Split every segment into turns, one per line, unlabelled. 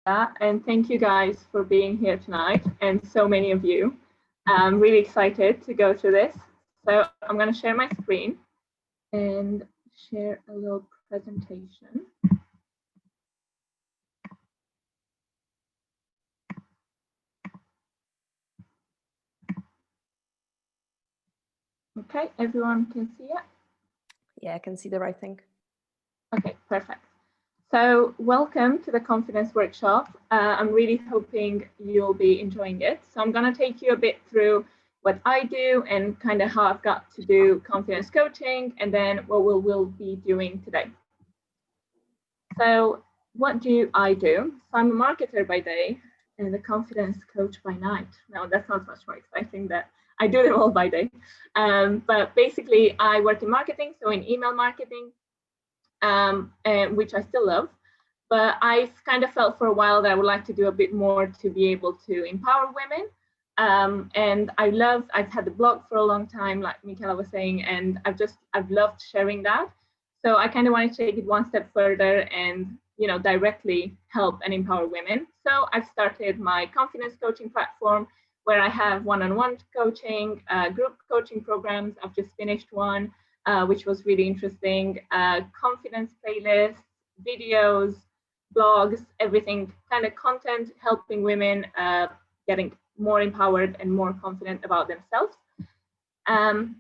And thank you guys for being here tonight, and so many of you. I'm really excited to go through this. So I'm going to share my screen and share a little presentation. Okay, everyone can see it?
Yeah, I can see the right thing.
Okay, perfect. So welcome to the Confidence Workshop. I'm really hoping you'll be enjoying it. So I'm going to take you a bit through what I do and kind of how I've got to do confidence coaching, and then what we'll be doing today. So what do I do? So I'm a marketer by day and a confidence coach by night. Now that sounds much more exciting that I do them all by day. But basically I work in marketing, so in email marketing, and which I still love. But I've kind of felt for a while that I would like to do a bit more to be able to empower women. And I've had the blog for a long time, like Michaela was saying, and I've loved sharing that. So I kind of want to take it one step further and, directly help and empower women. So I've started my confidence coaching platform where I have one-on-one coaching, group coaching programs. I've just finished one, which was really interesting. Confidence playlists, videos, blogs, everything, kind of content helping women getting more empowered and more confident about themselves. And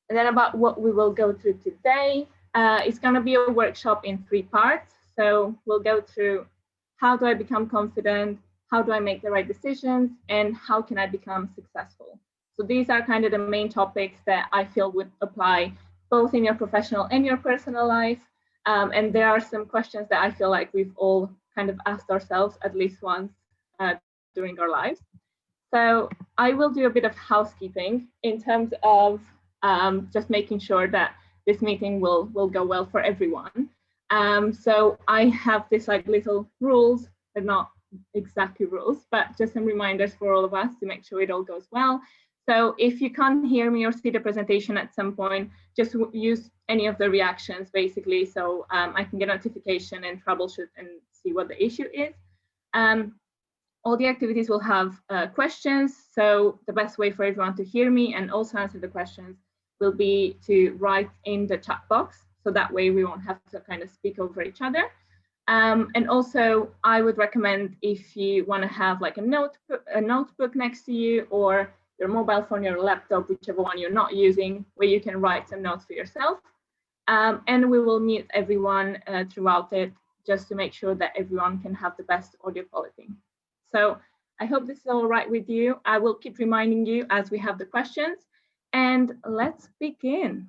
then about what we will go through today, it's going to be a workshop in 3 parts. So we'll go through how do I become confident, how do I make the right decisions, and how can I become successful. So these are kind of the main topics that I feel would apply both in your professional and your personal life. And there are some questions that I feel like we've all kind of asked ourselves at least once during our lives. So I will do a bit of housekeeping in terms of just making sure that this meeting will go well for everyone. So I have this like little rules, they're not exactly rules, but just some reminders for all of us to make sure it all goes well. So if you can't hear me or see the presentation at some point, just use any of the reactions basically, so I can get a notification and troubleshoot and see what the issue is. All the activities will have questions, so the best way for everyone to hear me and also answer the questions will be to write in the chat box, so that way we won't have to kind of speak over each other. And also I would recommend, if you want to have like a notebook next to you, or your mobile phone, your laptop, whichever one you're not using, where you can write some notes for yourself. And we will mute everyone throughout it, just to make sure that everyone can have the best audio quality. So I hope this is all right with you. I will keep reminding you as we have the questions, and let's begin.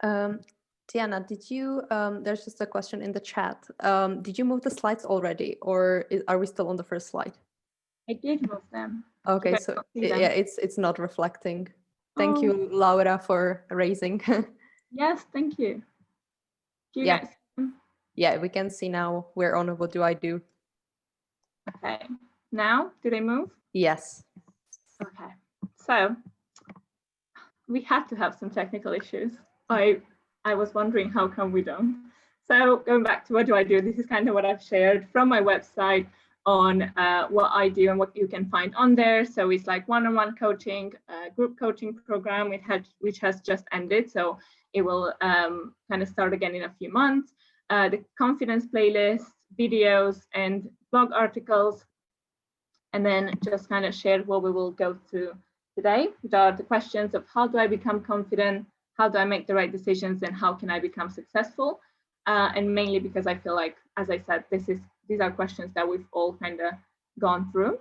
Diana, did you, there's just a question in the chat. Did you move the slides already, or are we still on the first slide?
I did move them.
Okay, so yeah, it's not reflecting. Thank you, Laura, for raising.
Yes, thank you. Do you guys see them?
Yeah, we can see now. We're on What Do I Do?
Okay, now do they move?
Yes.
Okay, so we had to have some technical issues. I was wondering how come we don't. So going back to what do I do, this is kind of what I've shared from my website on what I do and what you can find on there. So it's like one-on-one coaching, group coaching program which has just ended. So it will kind of start again in a few months. The confidence playlist, videos and blog articles, and then just kind of share what we will go through today, which are the questions of how do I become confident, how do I make the right decisions, and how can I become successful? And mainly because I feel like, as I said, these are questions that we've all kind of gone through.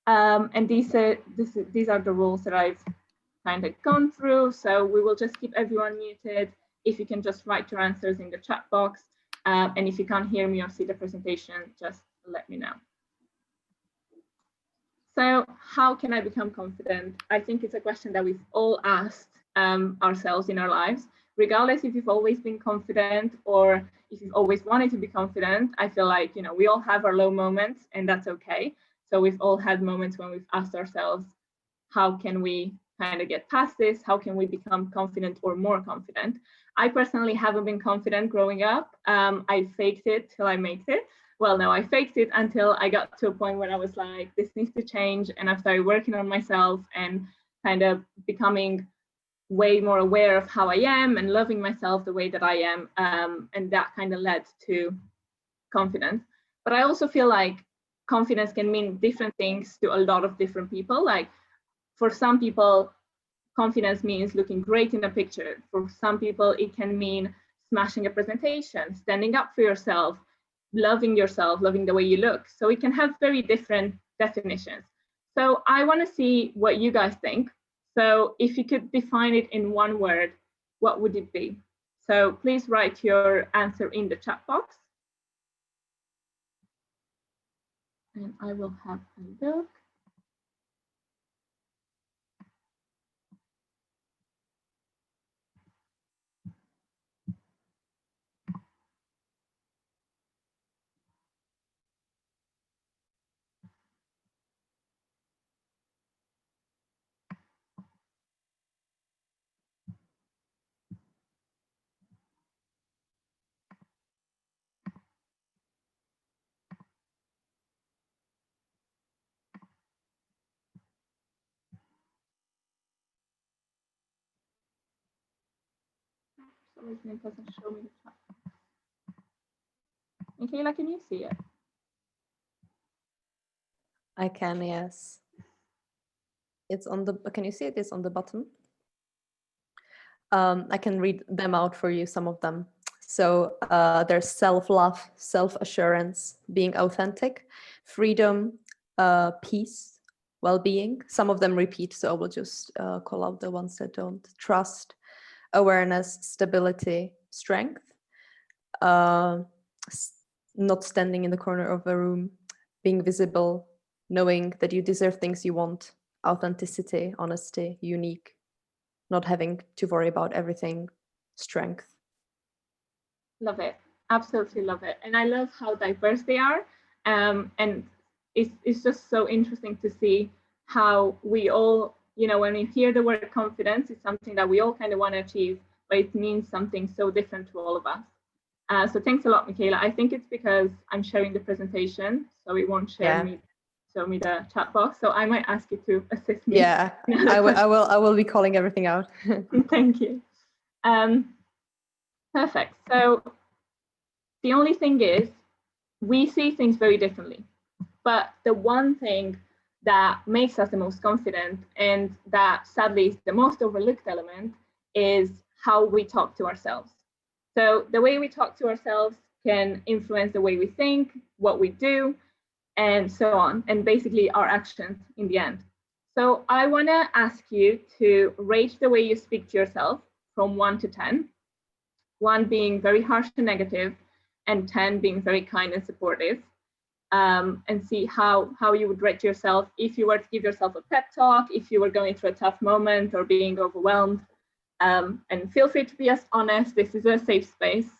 And these are the rules that I've kind of gone through. So we will just keep everyone muted. If you can just write your answers in the chat box. And if you can't hear me or see the presentation, just let me know. So how can I become confident? I think it's a question that we've all asked ourselves in our lives, regardless if you've always been confident or if you've always wanted to be confident. I feel like, we all have our low moments, and that's okay. So we've all had moments when we've asked ourselves, how can we kind of get past this? How can we become confident or more confident? I personally haven't been confident growing up. I faked it till I made it, well, no, I faked it until I got to a point where I was like, this needs to change. And I started working on myself and kind of becoming way more aware of how I am and loving myself the way that I am. And that kind of led to confidence. But I also feel like confidence can mean different things to a lot of different people. Like for some people, confidence means looking great in a picture. For some people, it can mean smashing a presentation, standing up for yourself, loving the way you look. So it can have very different definitions. So I want to see what you guys think. So if you could define it in one word, what would it be? So please write your answer in the chat box. And I will have a look. For some reason it doesn't show me the chat. Michaela, can you see it?
I can, yes. It's on the, can you see it? It's on the bottom. I can read them out for you, some of them. So there's self-love, self-assurance, being authentic, freedom, peace, well-being. Some of them repeat, so I will just call out the ones that don't. Trust, awareness, stability, strength, not standing in the corner of a room, being visible, knowing that you deserve things you want, authenticity, honesty, unique, not having to worry about everything, strength.
Love it. Absolutely love it. And I love how diverse they are. And it's just so interesting to see how we all, you know, when we hear the word confidence, it's something that we all kind of want to achieve, but it means something so different to all of us. So thanks a lot, Michaela. I think it's because I'm sharing the presentation, so it won't show me the chat box. So I might ask you to assist me.
Yeah, I will be calling everything out.
Thank you. Perfect. So the only thing is, we see things very differently. But the one thing that makes us the most confident, and that sadly is the most overlooked element, is how we talk to ourselves. So the way we talk to ourselves can influence the way we think, what we do, and so on, and basically our actions in the end. So I want to ask you to rate the way you speak to yourself from 1 to 10, 1 being very harsh and negative, and 10 being very kind and supportive, and see how you would rate yourself if you were to give yourself a pep talk, if you were going through a tough moment or being overwhelmed. And feel free to be as honest. This is a safe space.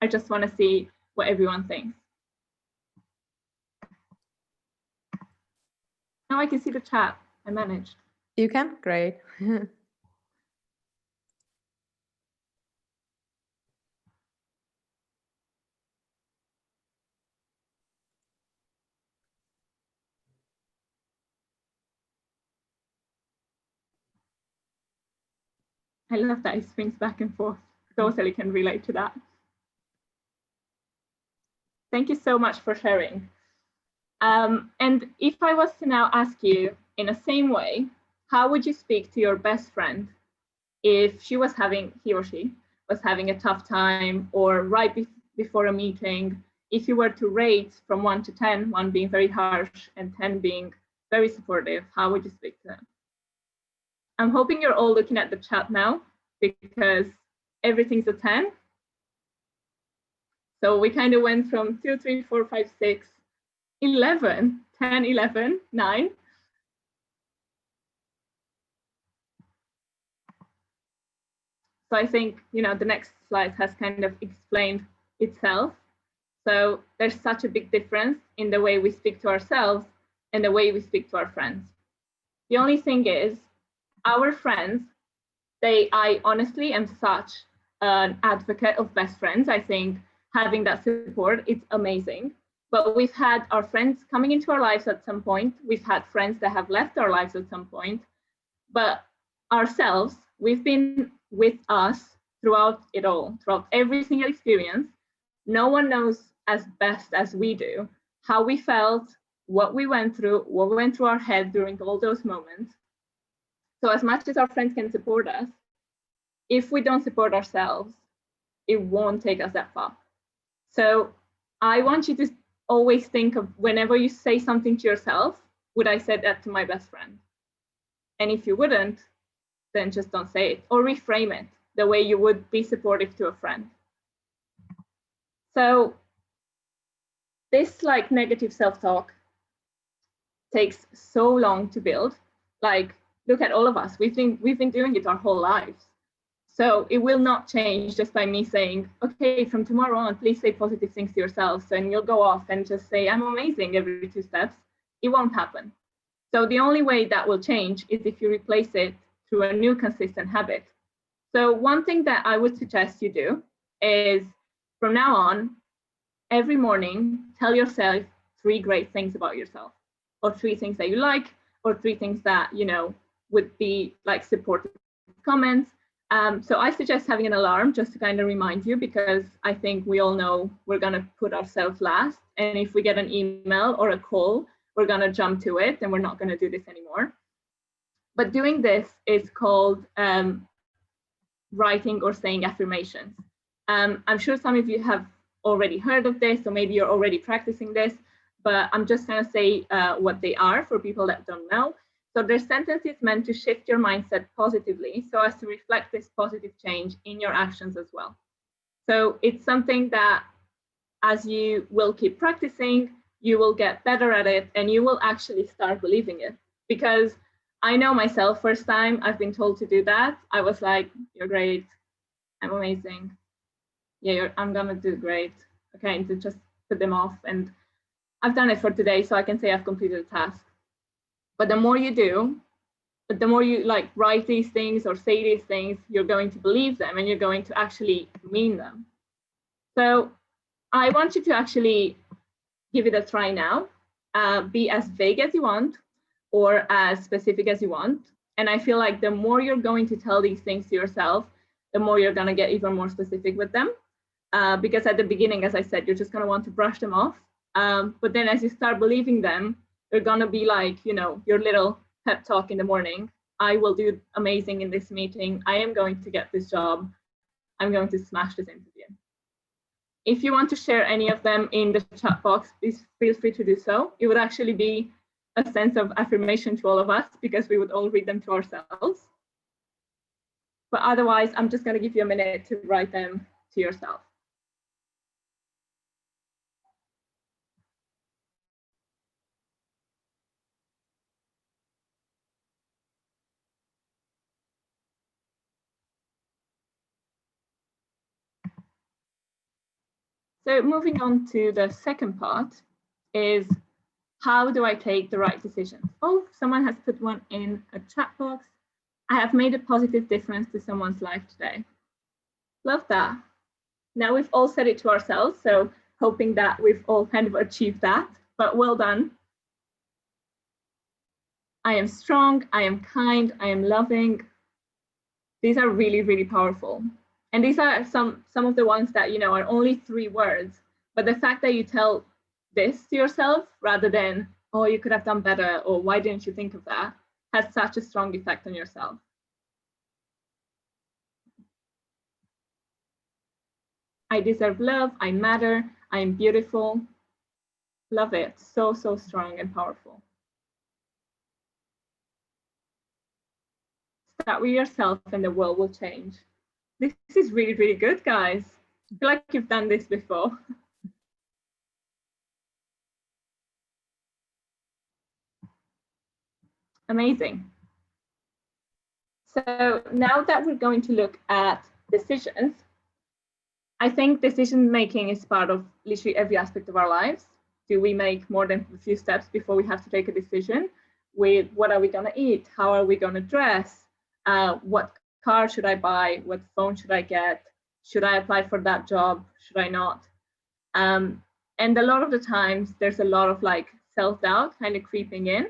I just want to see what everyone thinks. Now I can see the chat. I managed.
You can? Great.
I love that it swings back and forth. Totally can relate to that. Thank you so much for sharing. And if I was to now ask you in the same way, how would you speak to your best friend if he or she was having a tough time, or right before a meeting? If you were to rate from 1 to 10, 1 being very harsh and 10 being very supportive, how would you speak to them? I'm hoping you're all looking at the chat now, because everything's a 10. So we kind of went from 2, 3, 4, 5, 6, 11, 10, 11, 9. So I think, you know, the next slide has kind of explained itself. So there's such a big difference in the way we speak to ourselves and the way we speak to our friends. The only thing is, our friends, I honestly am such an advocate of best friends. I think having that support, it's amazing. But we've had our friends coming into our lives at some point. We've had friends that have left our lives at some point. But ourselves, we've been with us throughout it all, throughout every single experience. No one knows as best as we do how we felt, what we went through our head during all those moments. So as much as our friends can support us, if we don't support ourselves, it won't take us that far. So I want you to always think of, whenever you say something to yourself, would I say that to my best friend? And if you wouldn't, then just don't say it, or reframe it the way you would be supportive to a friend. So this like negative self-talk takes so long to build. Like, look at all of us. We've been doing it our whole lives. So it will not change just by me saying, okay, from tomorrow on, please say positive things to yourselves, and you'll go off and just say, I'm amazing every 2 steps. It won't happen. So the only way that will change is if you replace it through a new consistent habit. So one thing that I would suggest you do is, from now on, every morning, tell yourself 3 great things about yourself, or 3 things that you like, or 3 things that, you know, would be like supportive comments. So I suggest having an alarm just to kind of remind you, because I think we all know we're going to put ourselves last. And if we get an email or a call, we're going to jump to it and we're not going to do this anymore. But doing this is called writing or saying affirmations. I'm sure some of you have already heard of this, or maybe you're already practicing this, but I'm just going to say what they are for people that don't know. So they're sentences meant to shift your mindset positively so as to reflect this positive change in your actions as well. So it's something that, as you will keep practicing, you will get better at it and you will actually start believing it. Because I know myself, first time I've been told to do that, I was like, you're great, I'm amazing. Yeah, I'm gonna do great. Okay, and to just put them off. And I've done it for today, so I can say I've completed a task. But the more you do, the more you like write these things or say these things, you're going to believe them and you're going to actually mean them. So I want you to actually give it a try now. Be as vague as you want or as specific as you want. And I feel like the more you're going to tell these things to yourself, the more you're going to get even more specific with them. Because at the beginning, as I said, you're just going to want to brush them off. But then as you start believing them, they're going to be like, you know, your little pep talk in the morning. I will do amazing in this meeting. I am going to get this job. I'm going to smash this interview. If you want to share any of them in the chat box, please feel free to do so. It would actually be a sense of affirmation to all of us, because we would all read them to ourselves. But otherwise, I'm just going to give you a minute to write them to yourself. So moving on to the second part is, how do I take the right decisions? Oh, someone has put one in a chat box. I have made a positive difference to someone's life today. Love that. Now we've all said it to ourselves, so hoping that we've all kind of achieved that, but well done. I am strong, I am kind, I am loving. These are really, really powerful. And these are some of the ones that, you know, are only 3 words, but the fact that you tell this to yourself rather than, oh, you could have done better, or why didn't you think of that, has such a strong effect on yourself. I deserve love, I matter, I am beautiful. Love it. So, so strong and powerful. Start with yourself and the world will change. This is really, really good, guys. I feel like you've done this before. Amazing. So now that we're going to look at decisions, I think decision making is part of literally every aspect of our lives. Do we make more than a few steps before we have to take a decision with what are we going to eat? How are we going to dress? What car should I buy? What phone should I get? Should I apply for that job? Should I not? And a lot of the times there's a lot of like self-doubt kind of creeping in.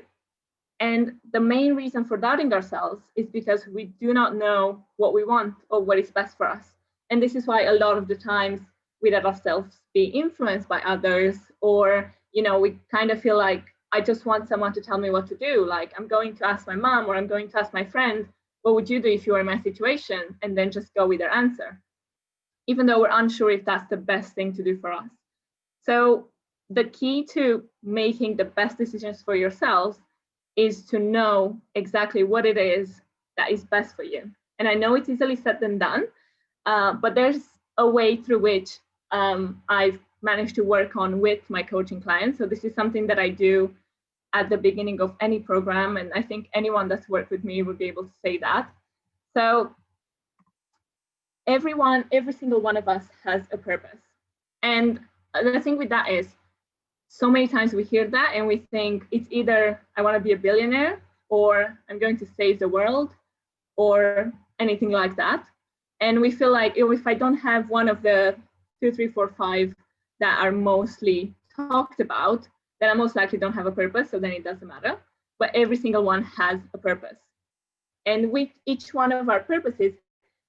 And the main reason for doubting ourselves is because we do not know what we want or what is best for us. And this is why a lot of the times we let ourselves be influenced by others, or, you know, we kind of feel like, I just want someone to tell me what to do. Like, I'm going to ask my mom, or I'm going to ask my friend, what would you do if you were in my situation? And then just go with their answer, even though we're unsure if that's the best thing to do for us. So the key to making the best decisions for yourselves is to know exactly what it is that is best for you. And I know it's easily said than done, but there's a way through which I've managed to work on with my coaching clients. So this is something that I do at the beginning of any program, and I think anyone that's worked with me would be able to say that. So every single one of us has a purpose. And the thing with that is, so many times we hear that and we think it's either I want to be a billionaire, or I'm going to save the world, or anything like that. And we feel like if I don't have one of the 2, 3, 4, 5 that are mostly talked about, then I most likely don't have a purpose, so then it doesn't matter. But every single one has a purpose. And with each one of our purposes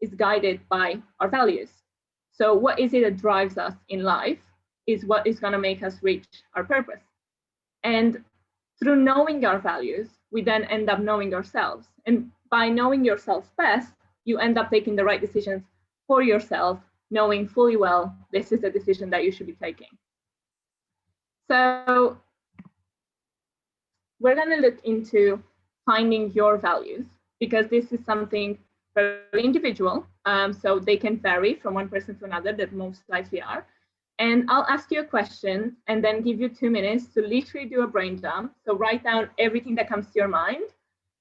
is guided by our values. So what is it that drives us in life is what is going to make us reach our purpose. And through knowing our values, we then end up knowing ourselves. And by knowing yourself best, you end up taking the right decisions for yourself, knowing fully well this is the decision that you should be taking. So we're going to look into finding your values, because this is something very individual. So they can vary from one person to another, that most likely are. And I'll ask you a question and then give you 2 minutes to literally do a brain dump. So write down everything that comes to your mind.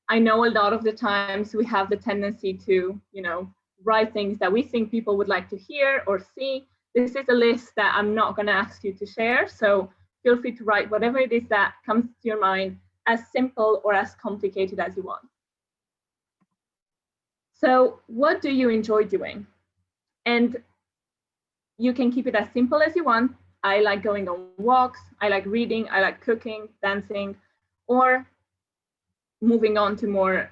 I know a lot of the times we have the tendency to, you know, write things that we think people would like to hear or see. This is a list that I'm not going to ask you to share. So feel free to write whatever it is that comes to your mind, as simple or as complicated as you want. So what do you enjoy doing? And you can keep it as simple as you want. I like going on walks, I like reading, I like cooking, dancing, or moving on to more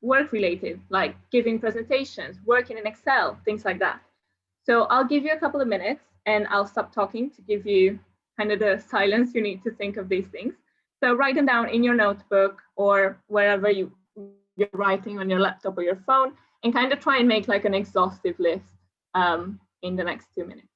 work related, like giving presentations, working in Excel, things like that. So I'll give you a couple of minutes and I'll stop talking to give you kind of the silence you need to think of these things. So write them down in your notebook or wherever you're writing, on your laptop or your phone, and kind of try and make like an exhaustive list in the next 2 minutes.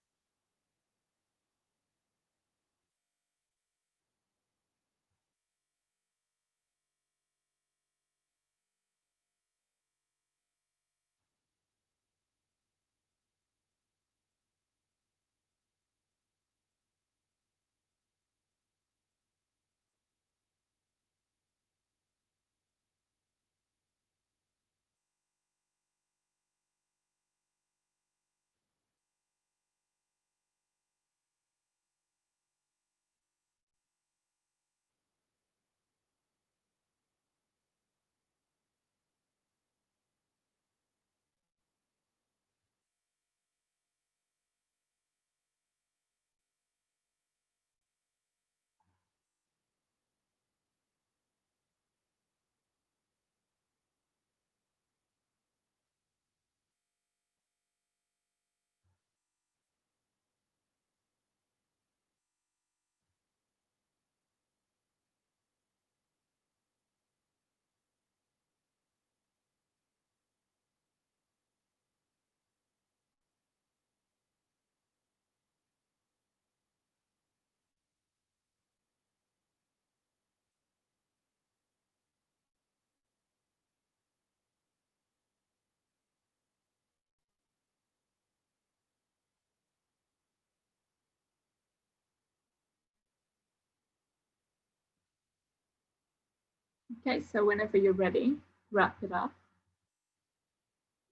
Okay, so whenever you're ready, wrap it up.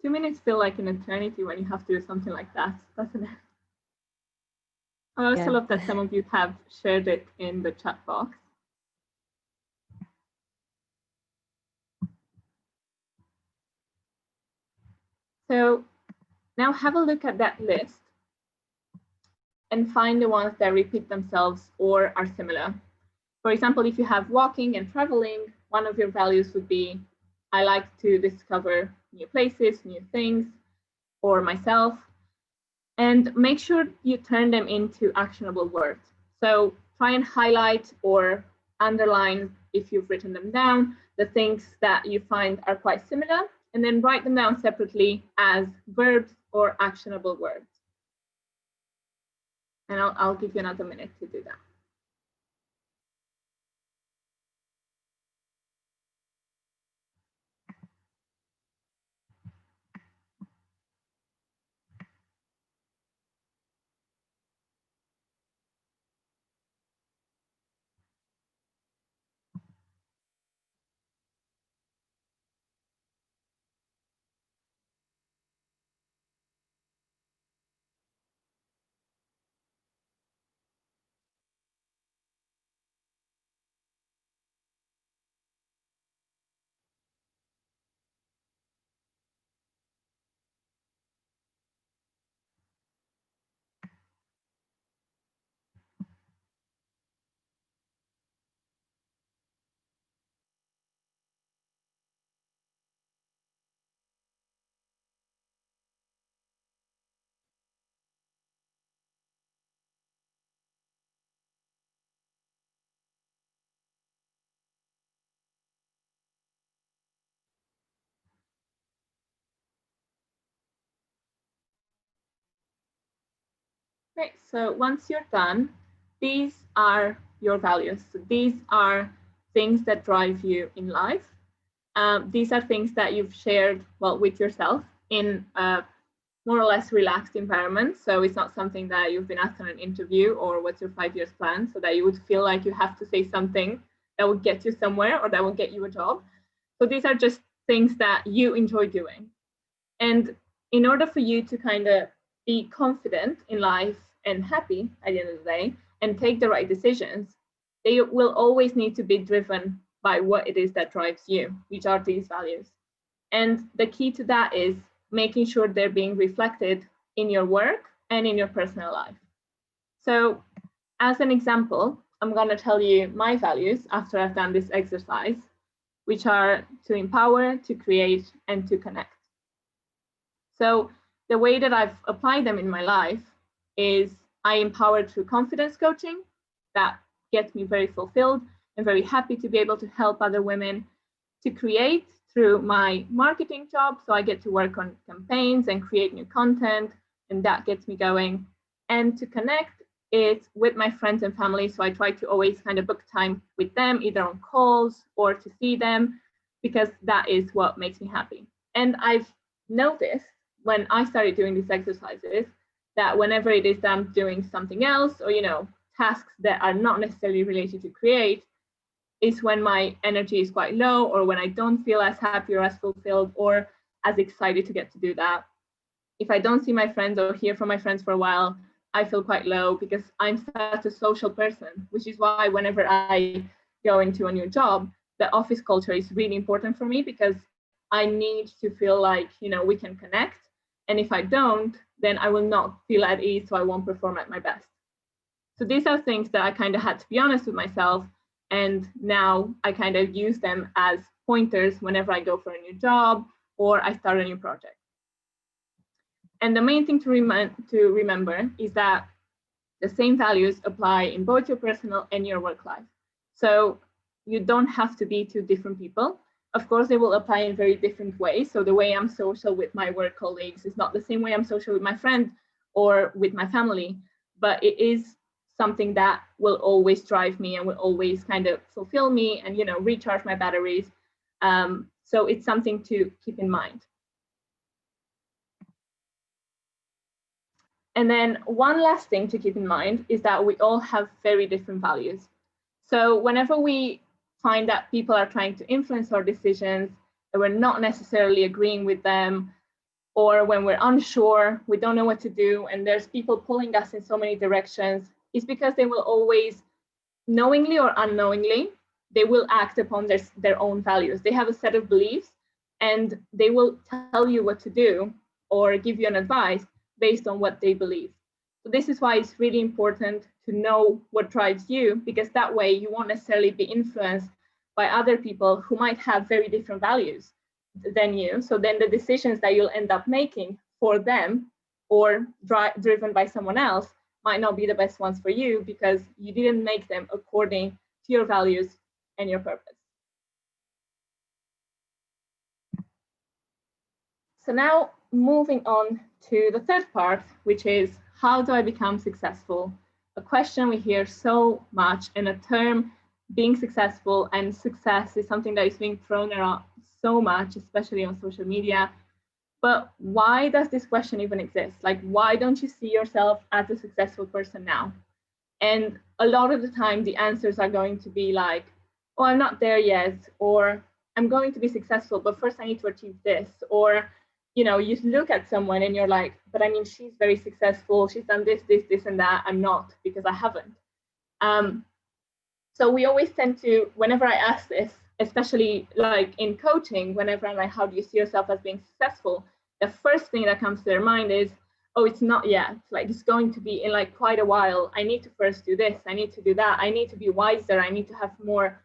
2 minutes feel like an eternity when you have to do something like that, doesn't it? I also love that some of you have shared it in the chat box. So now have a look at that list and find the ones that repeat themselves or are similar. For example, if you have walking and traveling, one of your values would be, I like to discover new places, new things, or myself. And make sure you turn them into actionable words. So try and highlight or underline, if you've written them down, the things that you find are quite similar, and then write them down separately as verbs or actionable words. And I'll give you another minute to do that. Great, so once you're done, these are your values. So these are things that drive you in life. These are things that you've shared, well, with yourself in a more or less relaxed environment. So it's not something that you've been asked on an interview or what's your 5 years plan, so that you would feel like you have to say something that will get you somewhere or that will get you a job. So these are just things that you enjoy doing. And in order for you to kind of be confident in life and happy at the end of the day and take the right decisions, they will always need to be driven by what it is that drives you, which are these values. And the key to that is making sure they're being reflected in your work and in your personal life. So as an example, I'm going to tell you my values after I've done this exercise, which are to empower, to create, and to connect. So the way that I've applied them in my life is I empower through confidence coaching. That gets me very fulfilled and very happy to be able to help other women. To create through my marketing job, so I get to work on campaigns and create new content, and that gets me going. And to connect, it's with my friends and family, so I try to always kind of book time with them, either on calls or to see them, because that is what makes me happy. And I've noticed when I started doing these exercises that whenever it is that I'm doing something else, or tasks that are not necessarily related to create, is when my energy is quite low, or when I don't feel as happy or as fulfilled or as excited to get to do that. If I don't see my friends or hear from my friends for a while, I feel quite low, because I'm such a social person, which is why whenever I go into a new job, the office culture is really important for me, because I need to feel like, we can connect. And if I don't, then I will not feel at ease, so I won't perform at my best. So these are things that I kind of had to be honest with myself. And now I kind of use them as pointers whenever I go for a new job or I start a new project. And the main thing to remember is that the same values apply in both your personal and your work life. So you don't have to be two different people. Of course, they will apply in very different ways. So the way I'm social with my work colleagues is not the same way I'm social with my friend or with my family, but it is something that will always drive me and will always kind of fulfill me and recharge my batteries. So it's something to keep in mind. And then one last thing to keep in mind is that we all have very different values. So whenever we find that people are trying to influence our decisions and we're not necessarily agreeing with them, or when we're unsure, we don't know what to do, and there's people pulling us in so many directions, it's because they will always, knowingly or unknowingly, they will act upon their own values. They have a set of beliefs, and they will tell you what to do or give you an advice based on what they believe. So this is why it's really important to know what drives you, because that way you won't necessarily be influenced by other people who might have very different values than you. So then the decisions that you'll end up making for them or driven by someone else might not be the best ones for you, because you didn't make them according to your values and your purpose. So now moving on to the third part, which is, how do I become successful? A question we hear so much, and a term, being successful, and success is something that is being thrown around so much, especially on social media. But why does this question even exist? Like, why don't you see yourself as a successful person now? And a lot of the time, the answers are going to be like, oh, I'm not there yet, or I'm going to be successful, but first I need to achieve this. Or, you know, you look at someone and you're like, but I mean, she's very successful. She's done this, this, this, and that. I'm not, because I haven't. So we always tend to, whenever I ask this, especially like in coaching, whenever I'm like, how do you see yourself as being successful? The first thing that comes to their mind is, oh, it's not yet. Like, it's going to be in like quite a while. I need to first do this. I need to do that. I need to be wiser. I need to have more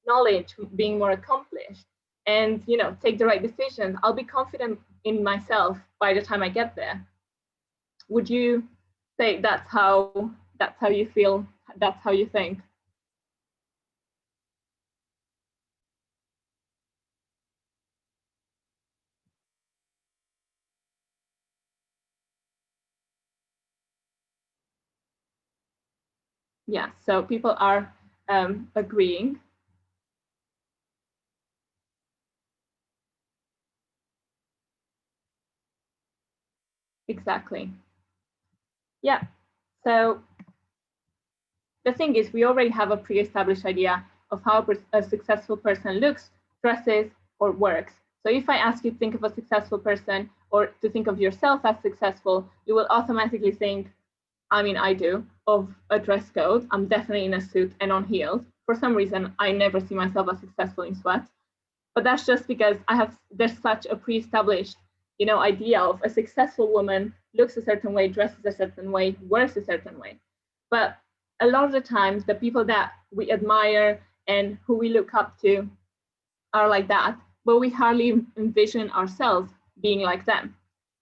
knowledge, being more accomplished, and, you know, take the right decisions. I'll be confident in myself by the time I get there. Would you say that's how you feel? That's how you think? Yeah, so people are agreeing. Exactly. Yeah, so the thing is, we already have a pre-established idea of how a successful person looks, dresses, or works. So if I ask you to think of a successful person, or to think of yourself as successful, you will automatically think, I mean, I do, of a dress code. I'm definitely in a suit and on heels. For some reason, I never see myself as successful in sweats. But that's just because there's such a pre-established, you know, idea of a successful woman looks a certain way, dresses a certain way, works a certain way. But a lot of the times, the people that we admire and who we look up to are like that, but we hardly envision ourselves being like them.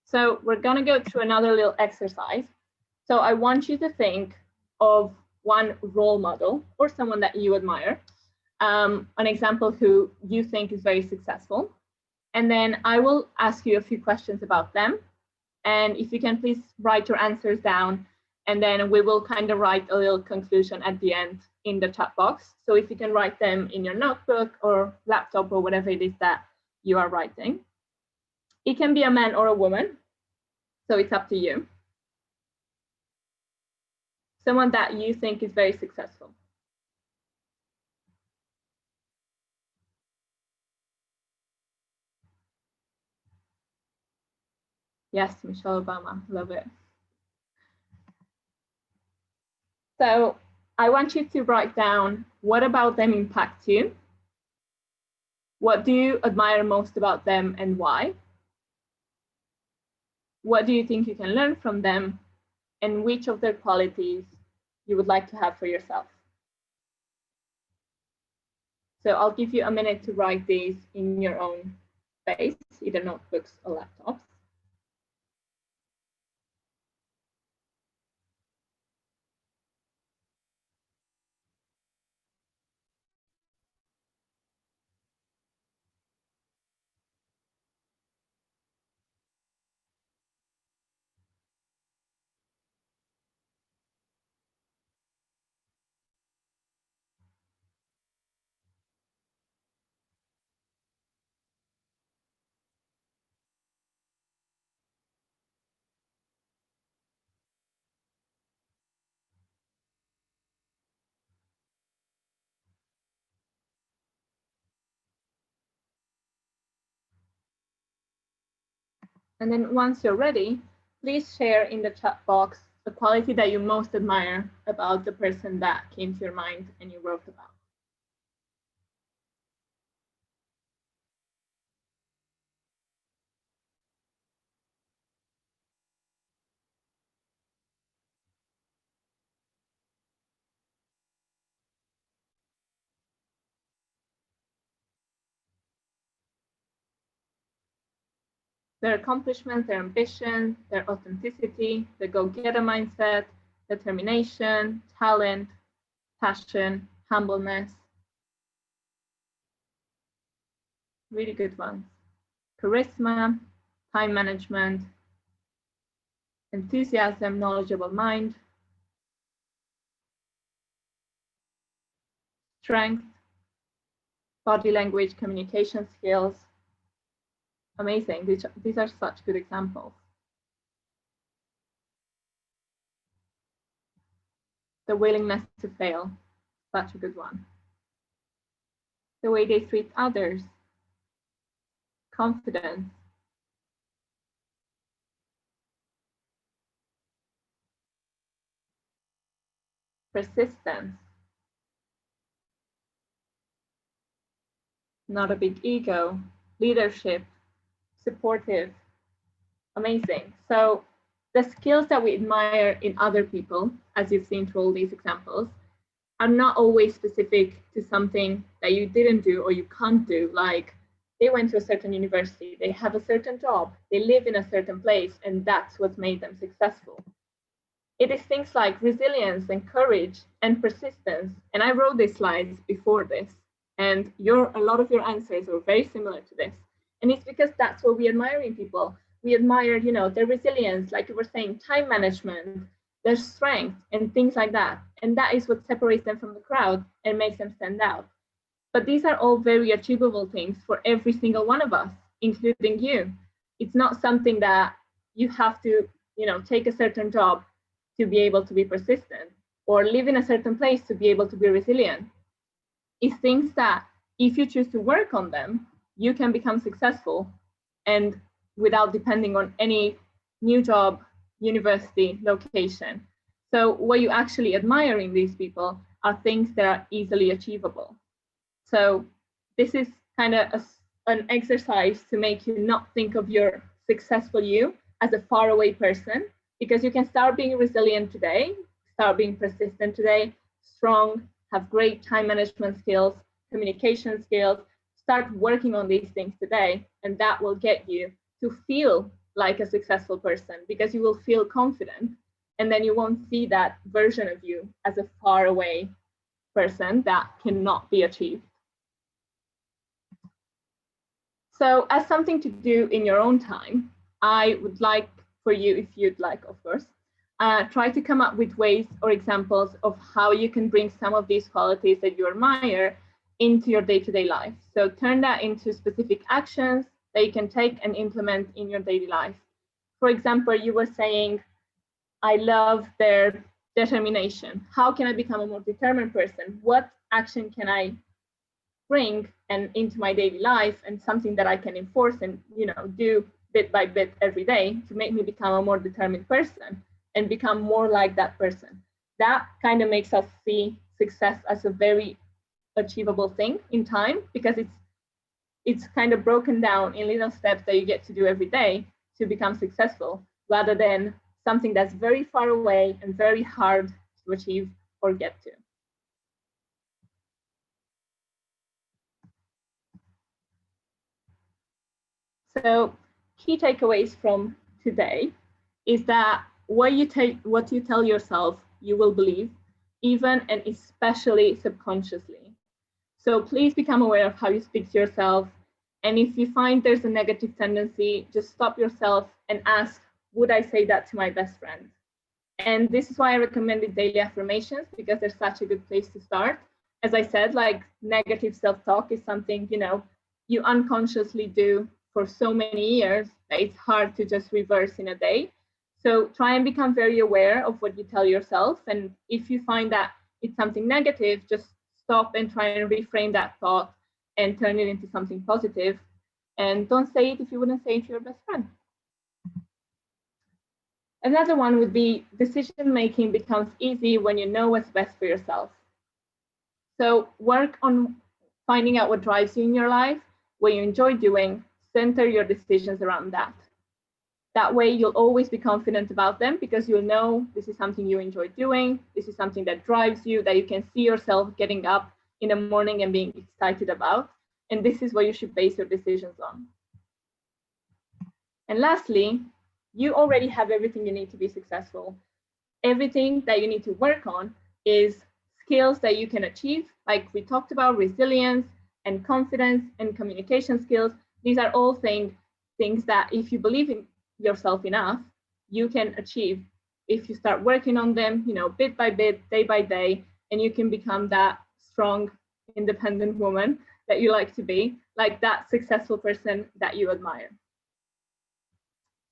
So we're going to go through another little exercise. So I want you to think of one role model or someone that you admire, an example who you think is very successful. And then I will ask you a few questions about them. And if you can please write your answers down, and then we will kind of write a little conclusion at the end in the chat box. So if you can write them in your notebook or laptop or whatever it is that you are writing. It can be a man or a woman, so it's up to you. Someone that you think is very successful. Yes, Michelle Obama, love it. So I want you to write down, what about them impacts you? What do you admire most about them and why? What do you think you can learn from them? And which of their qualities you would like to have for yourself? So I'll give you a minute to write these in your own space, either notebooks or laptops. And then once you're ready, please share in the chat box the quality that you most admire about the person that came to your mind and you wrote about. their accomplishments, their ambition, their authenticity, the go-getter mindset, determination, talent, passion, humbleness. Really good ones. Charisma, time management, enthusiasm, knowledgeable mind, strength, body language, communication skills. Amazing. These are such good examples. The willingness to fail, such a good one. The way they treat others, confidence, persistence, not a big ego, leadership, supportive. Amazing. So the skills that we admire in other people, as you've seen through all these examples, are not always specific to something that you didn't do or you can't do. Like they went to a certain university, they have a certain job, they live in a certain place, and that's what made them successful. It is things like resilience and courage and persistence. And I wrote these slides before this, and a lot of your answers are very similar to this. And it's because that's what we admire in people. We admire, their resilience, like you were saying, time management, their strength, and things like that. And that is what separates them from the crowd and makes them stand out. But these are all very achievable things for every single one of us, including you. It's not something that you have to, take a certain job to be able to be persistent or live in a certain place to be able to be resilient. It's things that if you choose to work on them, you can become successful and without depending on any new job, university, location. So what you actually admire in these people are things that are easily achievable. So this is kind of an exercise to make you not think of your successful you as a faraway person, because you can start being resilient today, start being persistent today, strong, have great time management skills, communication skills, start working on these things today, and that will get you to feel like a successful person because you will feel confident, and then you won't see that version of you as a faraway person that cannot be achieved. So as something to do in your own time, I would like for you, if you'd like, of course, try to come up with ways or examples of how you can bring some of these qualities that you admire into your day-to-day life. So turn that into specific actions that you can take and implement in your daily life. For example, you were saying, I love their determination. How can I become a more determined person? What action can I bring and into my daily life, and something that I can enforce and do bit by bit every day to make me become a more determined person and become more like that person? That kind of makes us see success as a very achievable thing in time, because it's kind of broken down in little steps that you get to do every day to become successful, rather than something that's very far away and very hard to achieve or get to. So key takeaways from today is that what you tell yourself, you will believe, even and especially subconsciously. So please become aware of how you speak to yourself. And if you find there's a negative tendency, just stop yourself and ask, would I say that to my best friend? And this is why I recommended daily affirmations, because they're such a good place to start. As I said, like negative self-talk is something, you unconsciously do for so many years that it's hard to just reverse in a day. So try and become very aware of what you tell yourself. And if you find that it's something negative, just stop and try and reframe that thought and turn it into something positive. And don't say it if you wouldn't say it to your best friend. Another one would be decision making becomes easy when you know what's best for yourself. So work on finding out what drives you in your life, what you enjoy doing, center your decisions around that. That way you'll always be confident about them, because you'll know this is something you enjoy doing, this is something that drives you, that you can see yourself getting up in the morning and being excited about. And this is what you should base your decisions on. And lastly, you already have everything you need to be successful. Everything that you need to work on is skills that you can achieve, like we talked about, resilience and confidence and communication skills. These are all things that if you believe in yourself enough, you can achieve if you start working on them, bit by bit, day by day, and you can become that strong, independent woman that you like to be, like that successful person that you admire.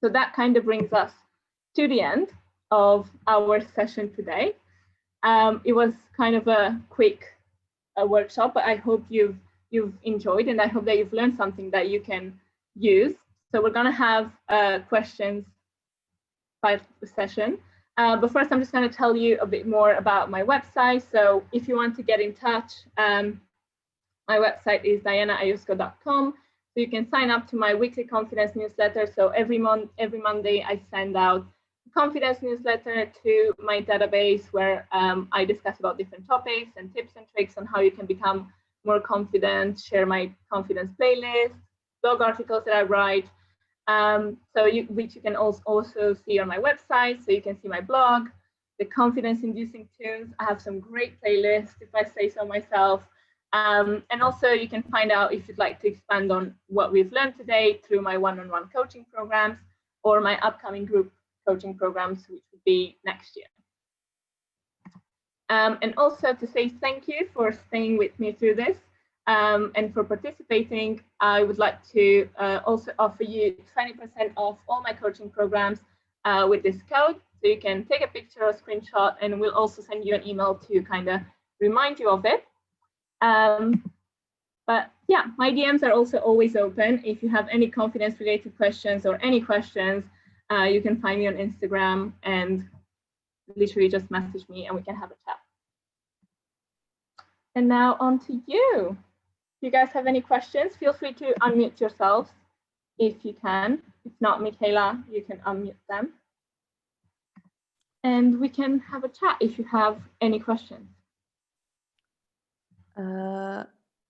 So that kind of brings us to the end of our session today. It was kind of a quick workshop, but I hope you've enjoyed, and I hope that you've learned something that you can use. So we're going to have questions by session. But first, I'm just going to tell you a bit more about my website. So if you want to get in touch, my website is dianaiusco.com. So you can sign up to my weekly confidence newsletter. So every Monday, I send out a confidence newsletter to my database where I discuss about different topics and tips and tricks on how you can become more confident, share my confidence playlist, blog articles that I write, which you can also see on my website. So you can see my blog, the confidence-inducing tunes. I have some great playlists, if I say so myself. And also you can find out if you'd like to expand on what we've learned today through my one-on-one coaching programs or my upcoming group coaching programs, which would be next year. And also to say thank you for staying with me through this and for participating. I would like to also offer you 20% off all my coaching programs with this code. So you can take a picture or screenshot, and we'll also send you an email to kind of remind you of it. But yeah, my DMs are also always open. If you have any confidence related questions or any questions, you can find me on Instagram and literally just message me and we can have a chat. And now on to you. If you guys have any questions, feel free to unmute yourselves if you can. If not, Michaela, you can unmute them. And we can have a chat if you have any questions.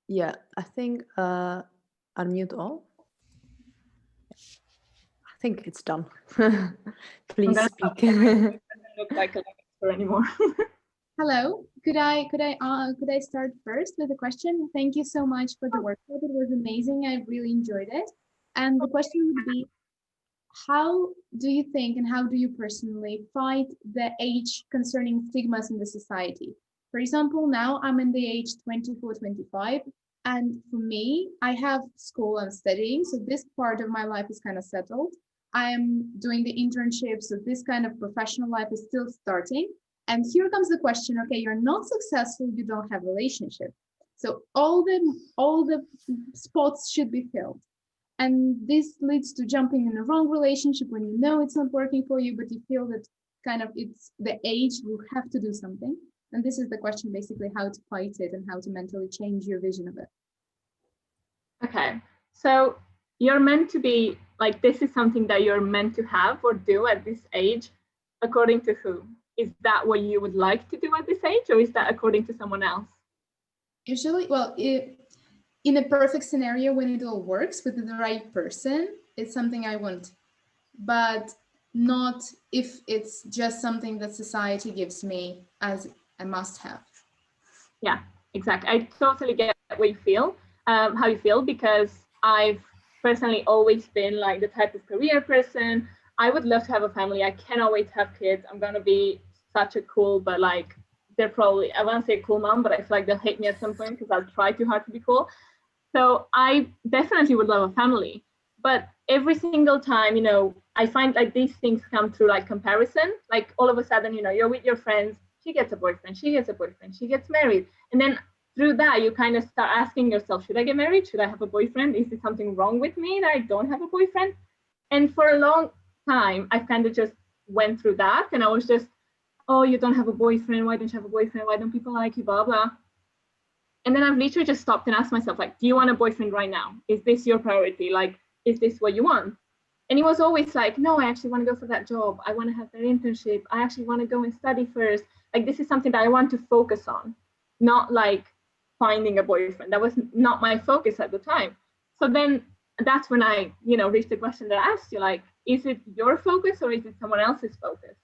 Yeah, I think unmute all. I think it's done. Please speak.
Doesn't look like an expert anymore.
Hello. Could I start first with a question? Thank you so much for the workshop. It was amazing. I really enjoyed it. And the question would be, how do you think and how do you personally fight the age concerning stigmas in the society? For example, now I'm in the age 24, 25. And for me, I have school and studying. So this part of my life is kind of settled. I'm doing the internship. So this kind of professional life is still starting. And here comes the question, okay, you're not successful, you don't have a relationship. So all the spots should be filled. And this leads to jumping in the wrong relationship when you know it's not working for you, but you feel that kind of it's the age you have to do something. And this is the question, basically, how to fight it and how to mentally change your vision of it.
Okay, so you're meant to be, like, this is something that you're meant to have or do at this age, according to who? Is that what you would like to do at this age, or is that according to someone else?
Usually, well, in a perfect scenario, when it all works with the right person, it's something I want, but not if it's just something that society gives me as a must-have.
Yeah, exactly. I totally get what you feel, how you feel, because I've personally always been like the type of career person. I would love to have a family. I cannot wait to have kids. I'm going to be such a cool, but like, they're probably, I won't say a cool mom, but I feel like they'll hate me at some point because I'll try too hard to be cool. So I definitely would love a family. But every single time, I find like these things come through like comparison. Like all of a sudden, you're with your friends, she gets a boyfriend, she gets a boyfriend, she gets married. And then through that, you kind of start asking yourself, should I get married? Should I have a boyfriend? Is there something wrong with me that I don't have a boyfriend? And for a long time, I kind of just went through that. And I was just, oh, you don't have a boyfriend. Why don't you have a boyfriend? Why don't people like you? Blah, blah. And then I've literally just stopped and asked myself, like, do you want a boyfriend right now? Is this your priority? Like, is this what you want? And he was always like, no, I actually want to go for that job. I want to have that internship. I actually want to go and study first. Like, this is something that I want to focus on, not like finding a boyfriend. That was not my focus at the time. So then that's when I, reached the question that I asked you, like, is it your focus or is it someone else's focus?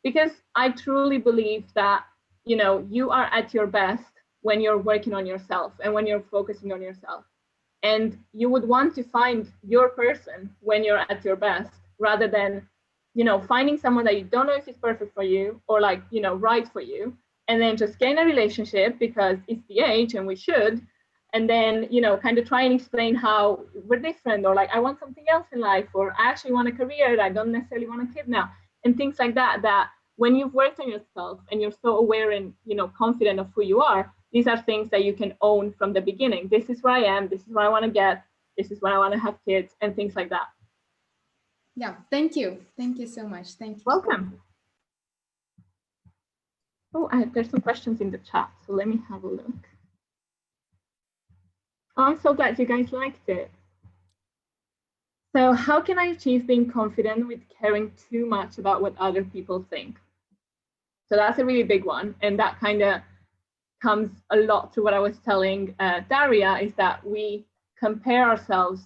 Because I truly believe that, you are at your best when you're working on yourself and when you're focusing on yourself. And you would want to find your person when you're at your best, rather than, finding someone that you don't know if it's perfect for you or like, right for you, and then just get in a relationship because it's the age and we should, and then, kind of try and explain how we're different, or like, I want something else in life, or I actually want a career, I don't necessarily want a kid now, and things like that, that when you've worked on yourself and you're so aware and, confident of who you are, these are things that you can own from the beginning. This is where I am, this is what I want to get, this is when I want to have kids, and things like that.
Yeah, thank you. Thank you so much. Thank you.
Welcome. Oh, there's some questions in the chat, so let me have a look. Oh, I'm so glad you guys liked it. So how can I achieve being confident with caring too much about what other people think? So that's a really big one. And that kind of comes a lot to what I was telling Daria, is that we compare ourselves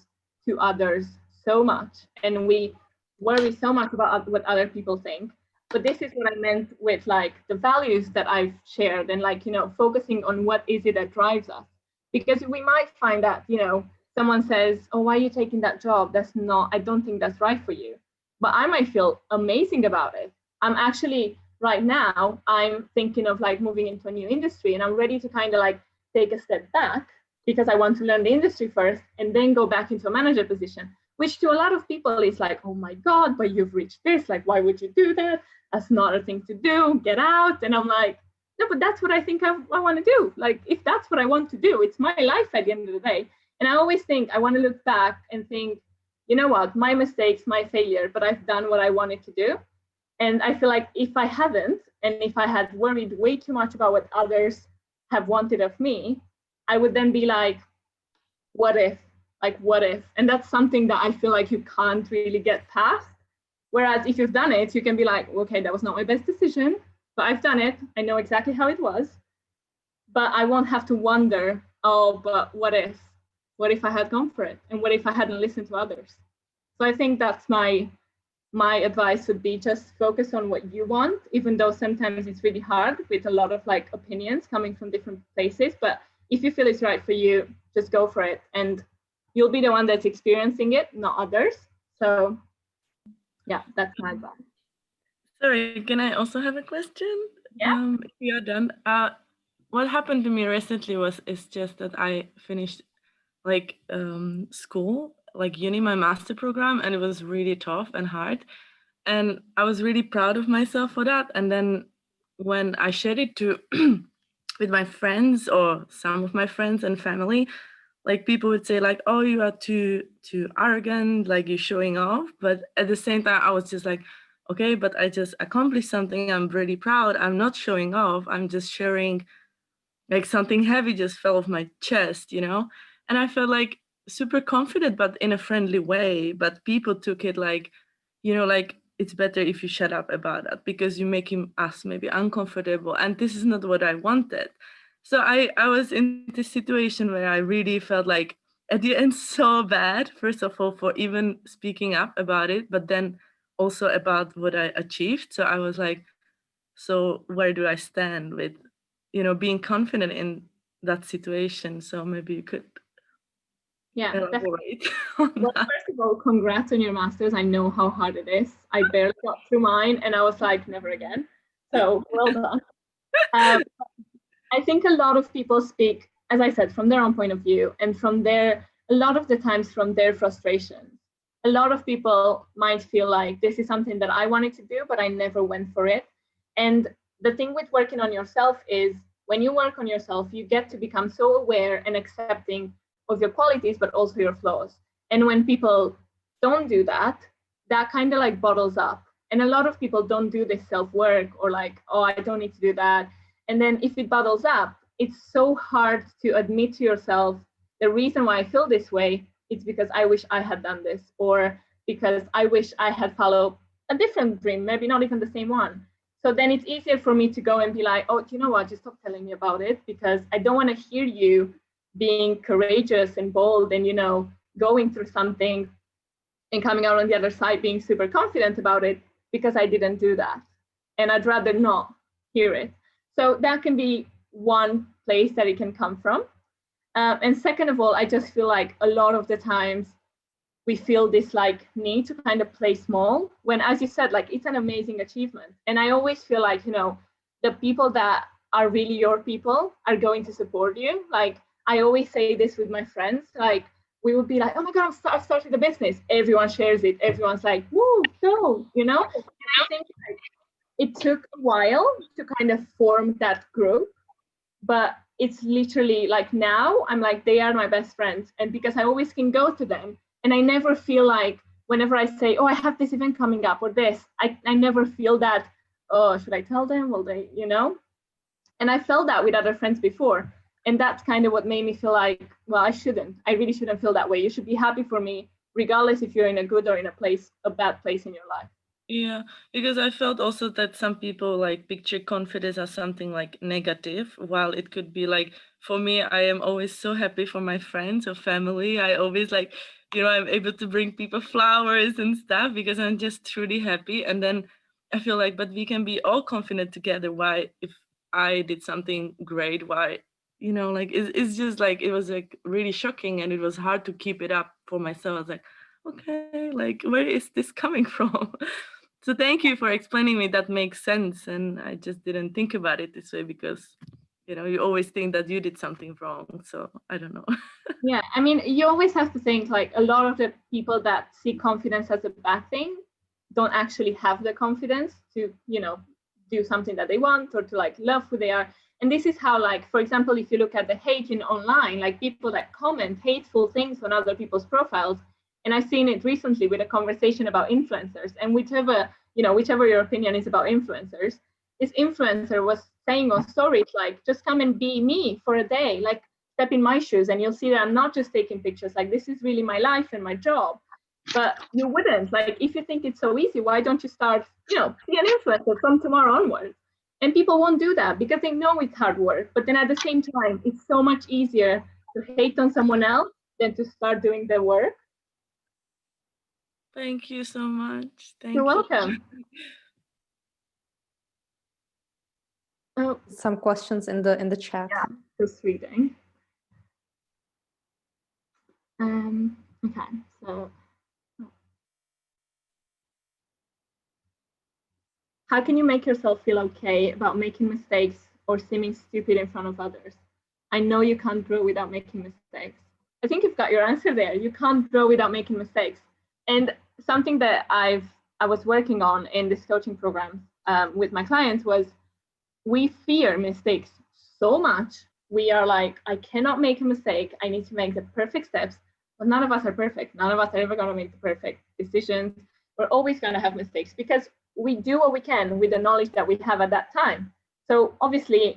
to others so much and we worry so much about what other people think. But this is what I meant with like the values that I've shared, and like, focusing on what is it that drives us. Because we might find that, someone says, oh, why are you taking that job? I don't think that's right for you. But I might feel amazing about it. I'm actually, right now, I'm thinking of like moving into a new industry, and I'm ready to kind of like take a step back because I want to learn the industry first and then go back into a manager position, which to a lot of people is like, oh my God, but you've reached this, like, why would you do that? That's not a thing to do, get out. And I'm like, no, but that's what I think I want to do. Like, if that's what I want to do, it's my life at the end of the day. And I always think I want to look back and think, you know what, my mistakes, my failure, but I've done what I wanted to do. And I feel like if I hadn't, and if I had worried way too much about what others have wanted of me, I would then be like, what if? Like, what if? And that's something that I feel like you can't really get past. Whereas if you've done it, you can be like, okay, that was not my best decision, but I've done it. I know exactly how it was. But I won't have to wonder, oh, but what if? What if I had gone for it? And what if I hadn't listened to others? So I think that's my advice would be just focus on what you want, even though sometimes it's really hard with a lot of like opinions coming from different places. But if you feel it's right for you, just go for it. And you'll be the one that's experiencing it, not others. So yeah, that's my advice.
Sorry, can I also have a question?
Yeah.
If you're done. What happened to me recently is just that I finished like school, like uni, my master program, and it was really tough and hard. And I was really proud of myself for that. And then when I shared it to with my friends or some of my friends and family, like people would say like, oh, you are too arrogant, like you're showing off. But at the same time, I was just like, okay, but I just accomplished something. I'm really proud. I'm not showing off. I'm just sharing, like something heavy just fell off my chest, And I felt like super confident, but in a friendly way. But people took it like, like it's better if you shut up about that because you make us maybe uncomfortable. And this is not what I wanted. So I was in this situation where I really felt like at the end so bad, first of all, for even speaking up about it, but then also about what I achieved. So I was like, so where do I stand with, being confident in that situation? So maybe you could elaborate on
well,
that.
first of all, congrats on your master's. I know how hard it is. I barely got through mine and I was like, never again. So well done. I think a lot of people speak, as I said, from their own point of view and from a lot of the times from their frustrations. A lot of people might feel like this is something that I wanted to do, but I never went for it. And the thing with working on yourself is when you work on yourself, you get to become so aware and accepting of your qualities, but also your flaws. And when people don't do that, that kind of like bottles up. And a lot of people don't do this self-work or like, oh, I don't need to do that. And then if it bottles up, it's so hard to admit to yourself, the reason why I feel this way, it's because I wish I had done this, or because I wish I had followed a different dream, maybe not even the same one. So then it's easier for me to go and be like, oh, do you know what, just stop telling me about it, because I don't want to hear you being courageous and bold and, going through something and coming out on the other side being super confident about it, because I didn't do that. And I'd rather not hear it. So that can be one place that it can come from. And second of all, I just feel like a lot of the times we feel this like need to kind of play small, when, as you said, like it's an amazing achievement. And I always feel like, you know, the people that are really your people are going to support you. Like I always say this with my friends, like we would be like, oh my God, I've started a business. Everyone shares it. Everyone's like, woo, go, you know? And I think like, it took a while to kind of form that group, but it's literally like now I'm like, they are my best friends. And because I always can go to them, and I never feel like whenever I say, oh, I have this event coming up or this, I never feel that, oh, should I tell them? Will they, you know? And I felt that with other friends before. And that's kind of what made me feel like, well, I really shouldn't feel that way. You should be happy for me, regardless if you're in a good or in a bad place in your life.
Yeah, because I felt also that some people like picture confidence as something like negative, while it could be like, for me, I am always so happy for my friends or family. I always like, I'm able to bring people flowers and stuff because I'm just truly happy. And then I feel like, but we can be all confident together. Why, if I did something great, why, like it's just like, it was like really shocking, and it was hard to keep it up for myself. I was like, okay, like where is this coming from? So thank you for explaining me. That makes sense. And I just didn't think about it this way because, you always think that you did something wrong. So I don't know.
Yeah, I mean, you always have to think like a lot of the people that see confidence as a bad thing don't actually have the confidence to, do something that they want or to like love who they are. And this is how, like, for example, if you look at the hate in online, like people that comment hateful things on other people's profiles, and I've seen it recently with a conversation about influencers, and whichever your opinion is about influencers, this influencer was saying on stories like, just come and be me for a day, like step in my shoes, and you'll see that I'm not just taking pictures, like this is really my life and my job. But you wouldn't, like, if you think it's so easy, why don't you start, be an influencer from tomorrow onwards? And people won't do that because they know it's hard work. But then at the same time, it's so much easier to hate on someone else than to start doing the work.
Thank you so much.
You're welcome. Oh,
some questions in the chat.
Yeah, just reading. Okay, so how can you make yourself feel okay about making mistakes or seeming stupid in front of others? I know you can't grow without making mistakes. I think you've got your answer there. You can't grow without making mistakes. And something that I was working on in this coaching program with my clients was, we fear mistakes so much. We are like, I cannot make a mistake. I need to make the perfect steps. But none of us are perfect. None of us are ever going to make the perfect decisions. We're always going to have mistakes because we do what we can with the knowledge that we have at that time. So obviously,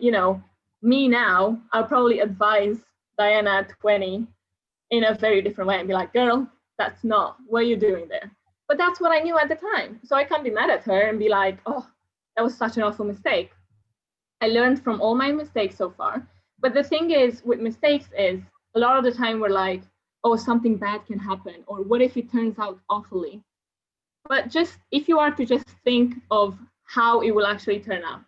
me now, I'll probably advise Diana at 20 in a very different way and be like, girl, that's not what you're doing there. But that's what I knew at the time. So I can't be mad at her and be like, oh, that was such an awful mistake. I learned from all my mistakes so far. But the thing is with mistakes is a lot of the time we're like, oh, something bad can happen, or what if it turns out awfully? But just if you are to just think of how it will actually turn out,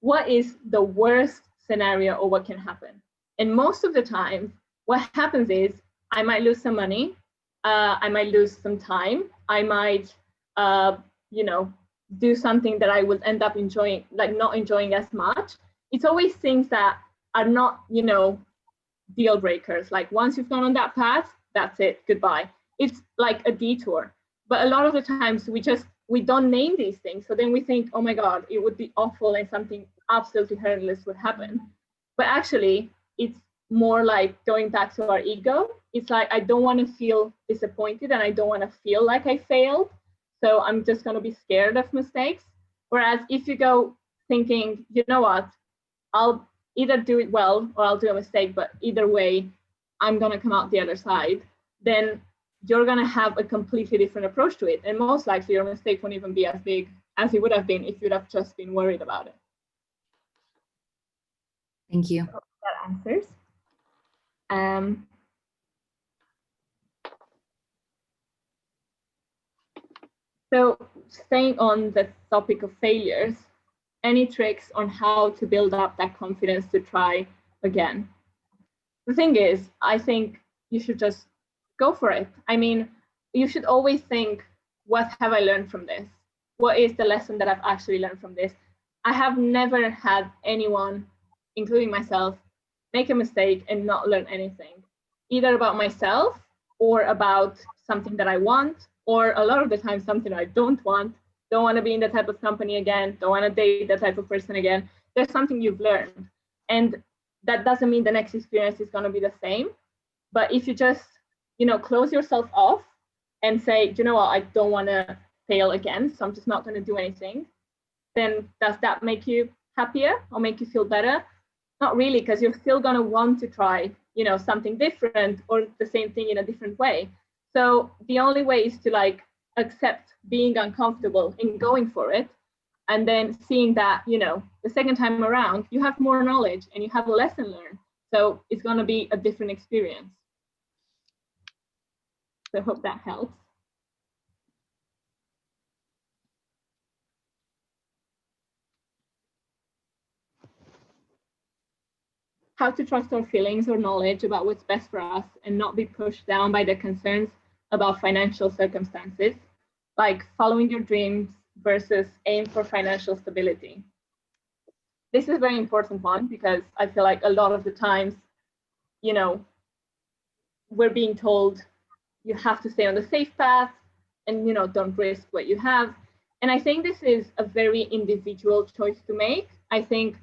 what is the worst scenario or what can happen? And most of the time, what happens is I might lose some money, I might lose some time, I might, do something that I would end up enjoying, like not enjoying as much. It's always things that are not, deal breakers. Like once you've gone on that path, that's it, goodbye. It's like a detour. But a lot of the times we don't name these things. So then we think, oh my God, it would be awful and something absolutely horrendous would happen. But actually, it's more like going back to our ego. It's like, I don't want to feel disappointed and I don't want to feel like I failed. So I'm just going to be scared of mistakes. Whereas if you go thinking, you know what, I'll either do it well or I'll do a mistake, but either way, I'm going to come out the other side, then you're going to have a completely different approach to it. And most likely your mistake won't even be as big as it would have been if you'd have just been worried about it.
Thank you.
So that answers. So staying on the topic of failures, any tricks on how to build up that confidence to try again? The thing is, I think you should just go for it. I mean, you should always think, what have I learned from this? What is the lesson that I've actually learned from this? I have never had anyone, including myself, make a mistake and not learn anything, either about myself or about something that I want, or a lot of the time something I don't want to be in that type of company again, don't want to date that type of person again. There's something you've learned. And that doesn't mean the next experience is going to be the same. But if you just, close yourself off and say, you know what, I don't want to fail again, so I'm just not going to do anything, then does that make you happier or make you feel better? Not really, because you're still going to want to try, something different or the same thing in a different way. So the only way is to accept being uncomfortable and going for it, and then seeing that, the second time around, you have more knowledge and you have a lesson learned. So it's going to be a different experience. So I hope that helps. How to trust our feelings or knowledge about what's best for us and not be pushed down by the concerns about financial circumstances, like following your dreams versus aim for financial stability. This is a very important one because I feel like a lot of the times, we're being told you have to stay on the safe path and, don't risk what you have. And I think this is a very individual choice to make. I think,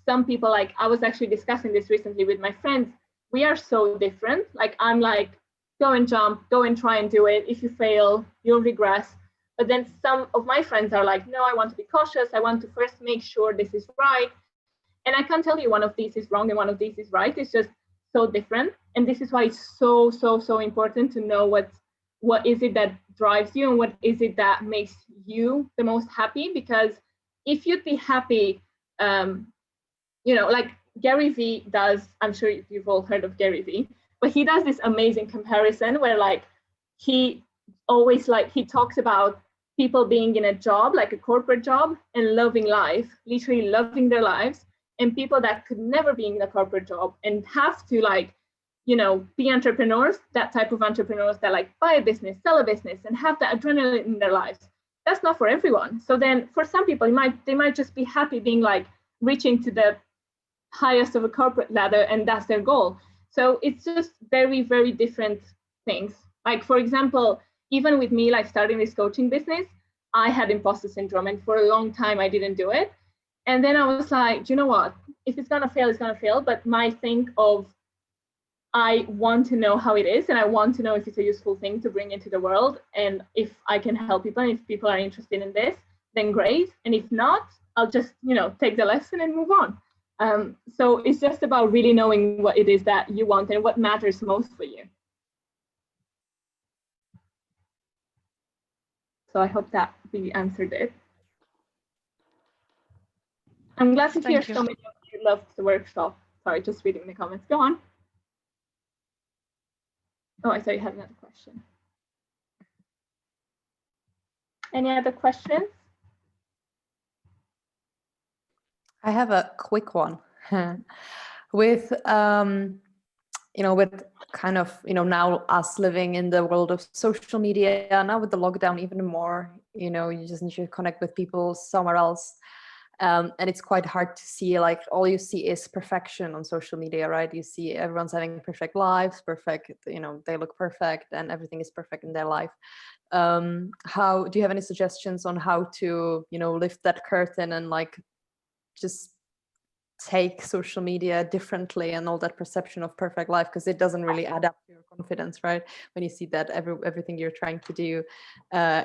some people, like I was actually discussing this recently with my friends, we are so different. Like I'm like, go and jump, go and try and do it. If you fail, you'll regress. But then some of my friends are like, no, I want to be cautious. I want to first make sure this is right. And I can't tell you one of these is wrong and one of these is right. It's just so different. And this is why it's so, so, so important to know what is it that drives you and what is it that makes you the most happy. Because if you'd be happy, like Gary Vee does, I'm sure you've all heard of Gary Vee, but he does this amazing comparison where he always he talks about people being in a job, like a corporate job, and loving life, literally loving their lives, and people that could never be in a corporate job and have to be entrepreneurs, that type of entrepreneurs that buy a business, sell a business, and have that adrenaline in their lives. That's not for everyone. So then for some people, they might just be happy being reaching to the highest of a corporate ladder, and that's their goal. So it's just very, very different things. Like, for example, even with me, starting this coaching business, I had imposter syndrome, and for a long time I didn't do it. And then I was like, you know what? If it's gonna fail, it's gonna fail. But my think of, I want to know how it is, and I want to know if it's a useful thing to bring into the world, and if I can help people, and if people are interested in this, then great. And if not, I'll just, take the lesson and move on. So it's just about really knowing what it is that you want and what matters most for you. So I hope that we answered it. I'm glad to hear so many of you loved the workshop. Sorry, just reading the comments. Go on. Oh, I thought you had another question. Any other questions?
I have a quick one. With with kind of now us living in the world of social media, now with the lockdown even more, you just need to connect with people somewhere else, and it's quite hard to see, all you see is perfection on social media, right? You see everyone's having perfect lives, perfect, they look perfect and everything is perfect in their life. How do you have any suggestions on how to lift that curtain and just take social media differently and all that perception of perfect life, because it doesn't really add up to your confidence, right? When you see that everything you're trying to do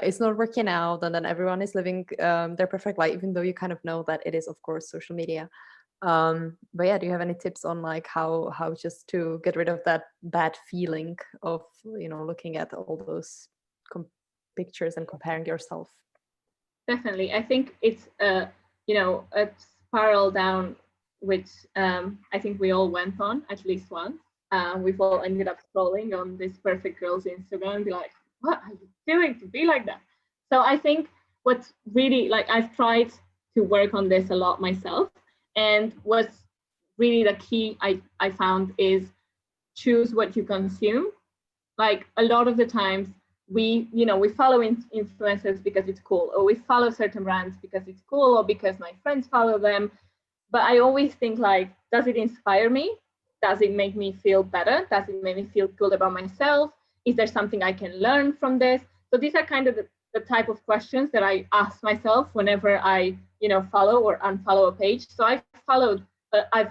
is not working out, and then everyone is living their perfect life, even though you kind of know that it is, of course, social media. But yeah, do you have any tips on how just to get rid of that bad feeling of looking at all those pictures and comparing yourself?
Definitely. I think it's a spiral down, which I think we all went on at least once. We've all ended up scrolling on this perfect girl's Instagram and be like, what are you doing to be like that? So I think what's really like, I've tried to work on this a lot myself, and what's really the key I found is choose what you consume. Like a lot of the times we follow influencers because it's cool, or we follow certain brands because it's cool, or because my friends follow them. But I always think like, does it inspire me? Does it make me feel better? Does it make me feel good about myself? Is there something I can learn from this? So these are kind of the type of questions that I ask myself whenever I, follow or unfollow a page. So I've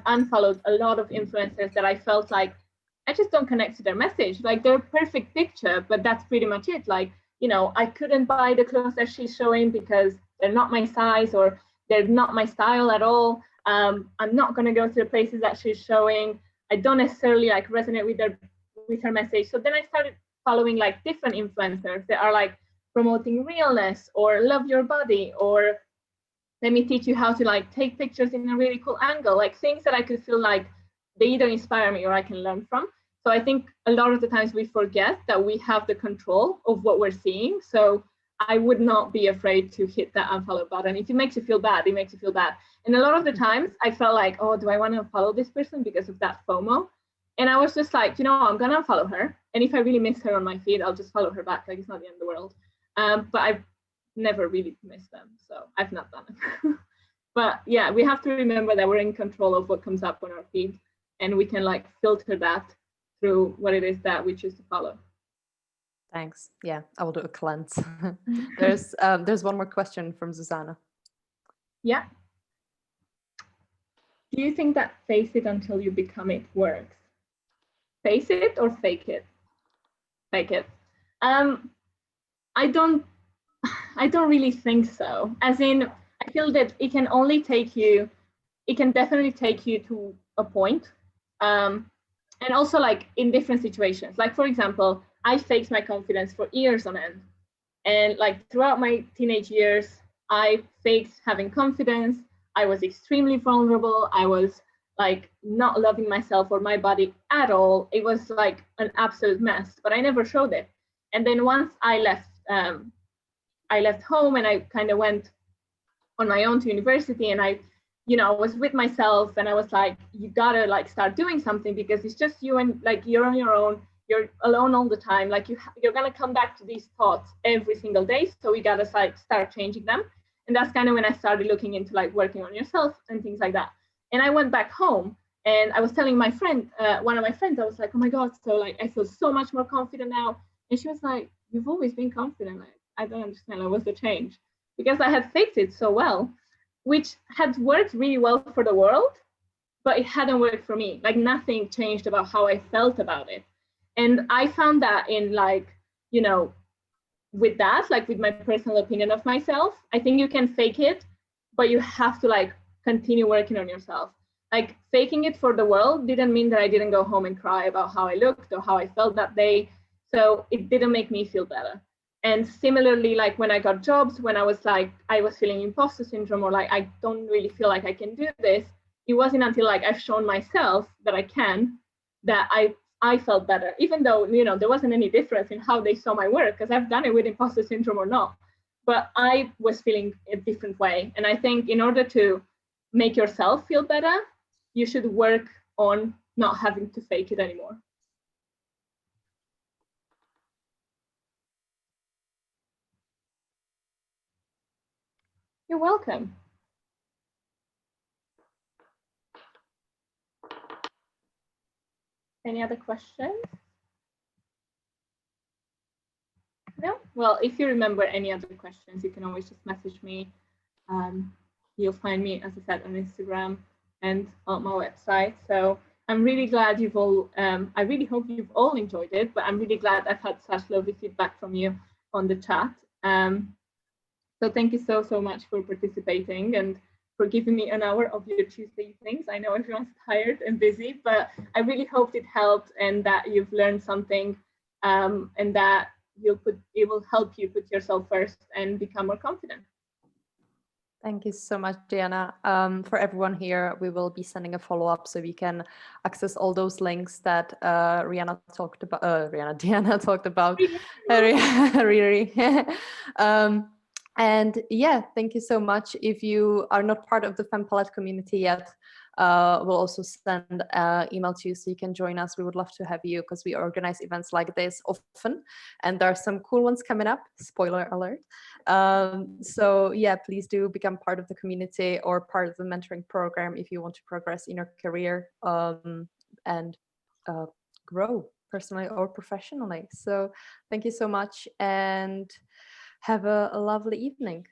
unfollowed a lot of influencers that I felt like I just don't connect to their message. Like, they're a perfect picture, but that's pretty much it. Like, I couldn't buy the clothes that she's showing because they're not my size, or they're not my style at all. I'm not going to go to the places that she's showing. I don't necessarily like resonate with her message. So then I started following like different influencers that are like promoting realness, or love your body, or let me teach you how to like take pictures in a really cool angle, like things that I could feel like they either inspire me or I can learn from. So I think a lot of the times we forget that we have the control of what we're seeing. So I would not be afraid to hit that unfollow button. If it makes you feel bad, it makes you feel bad. And a lot of the times I felt like, oh, do I want to follow this person because of that FOMO? And I was just like, I'm going to follow her. And if I really miss her on my feed, I'll just follow her back. Like, it's not the end of the world. But I've never really missed them. So I've not done it. But yeah, we have to remember that we're in control of what comes up on our feed. And we can like filter that through what it is that we choose to follow.
Thanks. Yeah, I will do a cleanse. There's one more question from Susanna.
Yeah. Do you think that face it until you become it works? Face it or fake it? Fake it. I don't really think so. As in, I feel that it can definitely take you to a point. And also like in different situations. Like, for example, I faked my confidence for years on end. And like throughout my teenage years, I faked having confidence. I was extremely vulnerable. I was like not loving myself or my body at all. It was like an absolute mess, but I never showed it. And then once I left home and I kind of went on my own to university, and I was with myself, and I was like, you gotta like start doing something, because it's just you, and like you're on your own, you're alone all the time. Like you're gonna come back to these thoughts every single day. So we gotta like start changing them. And that's kind of when I started looking into like working on yourself and things like that. And I went back home, and I was telling my friend, one of my friends, I was like, oh my God, so like I feel so much more confident now. And she was like, you've always been confident. Like, I don't understand, like, what's the change? Because I had faked it so well, which had worked really well for the world, but it hadn't worked for me. Like, nothing changed about how I felt about it. And I found that in like, with that, like with my personal opinion of myself, I think you can fake it, but you have to like continue working on yourself. Like, faking it for the world didn't mean that I didn't go home and cry about how I looked or how I felt that day. So it didn't make me feel better. And similarly, like when I got jobs, when I was feeling imposter syndrome, or like, I don't really feel like I can do this. It wasn't until like I've shown myself that I can, that I felt better, even though, there wasn't any difference in how they saw my work, because I've done it with imposter syndrome or not. But I was feeling a different way. And I think in order to make yourself feel better, you should work on not having to fake it anymore. You're welcome. Any other questions? No? Well, if you remember any other questions, you can always just message me. You'll find me, as I said, on Instagram and on my website. So I'm really glad you've all, I really hope you've all enjoyed it, but I'm really glad I've had such lovely feedback from you on the chat. So thank you so much for participating and for giving me an hour of your Tuesday evenings. I know everyone's tired and busy, but I really hoped it helped, and that you've learned something, and that it will help you put yourself first and become more confident.
Thank you so much, Diana. For everyone here, we will be sending a follow-up so you can access all those links that Diana talked about, Riri. And yeah, thank you so much. If you are not part of the Femme Palette community yet, we'll also send an email to you so you can join us. We would love to have you because we organize events like this often, and there are some cool ones coming up. Spoiler alert. So yeah, please do become part of the community or part of the mentoring program if you want to progress in your career and grow personally or professionally. So thank you so much and have a lovely evening.